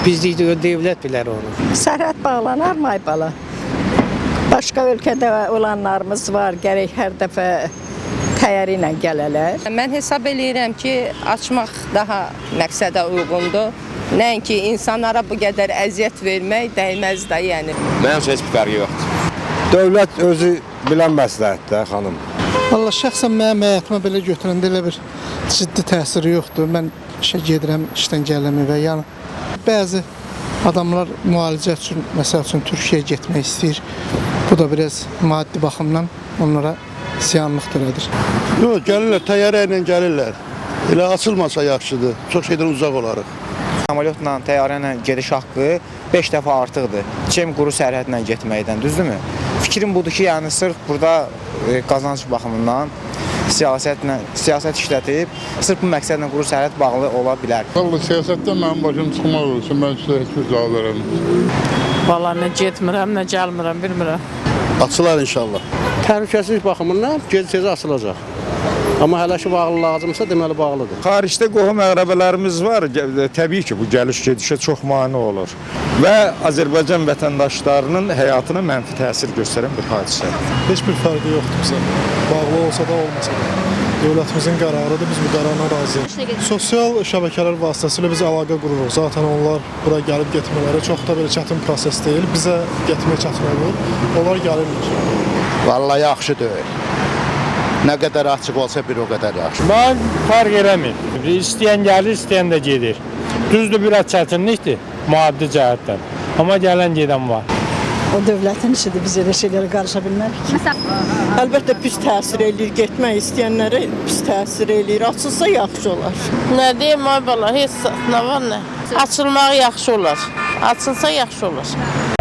Bizlik devlet bilər onu. Sərhəd bağlanar mı ay bala? Başqa ölkədə olanlarımız var, gərək hər dəfə təyyarə ilə gələlər. Mən hesab eləyirəm ki, açmaq daha məqsədə uyğundur. Nəinki insanlara bu qədər əziyyət vermək dəyməz də, yəni. Mənim heç bir fərqi yoxdur. Dövlət özü bilən məsləhətdir, xanım. Valla şəxsən mənim həyatıma belə götürəndə elə bir ciddi təsiri yoxdur. Mən işə gedirəm, işdən gələm və yəni bəzi adamlar müalicə üçün, məsəl üçün Türkiyəyə getmək istəyir. Bu da biraz maddi baxımdan onlara ziyanlıq törədir. Yox, gəlirlər, təyyarə ilə gəlirlər. Elə açılmasa yaxşıdır, çox şeydən uzaq olarıq. Samolyotla, təyyarə ilə gediş haqqı 5 dəfə artıqdır. Çem quru sərhədlə getməkdən, düzdürmü? Fikrim budur ki, yəni sırf burada qazanc baxımından siyasət işlədib, sırf bu məqsədlə quru sərhəd bağlı ola bilər. Vallahi siyasətdən mənim başım çıxmaq olsun, mən sizə heç bir cavab verəməm. Vallahi nə getmirəm, nə gəlmirəm, bilmirəm. Açılar inşallah. Təhlükəsizlik baxımından gec-tez açılacaq. Amma hələ ki bağlı lazımsa deməli bağlıdır. Xaricdə qohum əqrəbələrimiz var. Təbii ki, bu gəliş-gedişə çox mane olur. Və Azərbaycan vətəndaşlarının həyatına mənfi təsir göstərən bir hadisə. Heç bir fərqi yoxdur bizə. Bağlı olsa da, olmasa da. Dövlətimizin qərarıdır, biz bu qərarına razıyıq. Sosial şəbəkələr vasitəsilə biz əlaqə qururuq. Zaten onlar bura gəlib getmələri çox da belə çətin proses deyil. Bizə getmək çətin olur. Onlar gəlirlər. Vallahi yaxşı deyil. Nə qədər açıq olsa bir o qədər yaxşı. Mən fərq eləmir. İstəyən gəlir, istəyən də gedir. Düzdür, biraz çətinlikdir maddi cəhətdən. Amma gələn gedən var. O dövlətin işidir, biz elə şeylərə qarışa bilmərik. Əlbəttə pis təsir eləyir, getmək istəyənlərə pis təsir eləyir. Açılsa yaxşı olar. Nə deyim ay bala, heç nə var nə? Açılmağı yaxşı olar. Açılsa yaxşı olar.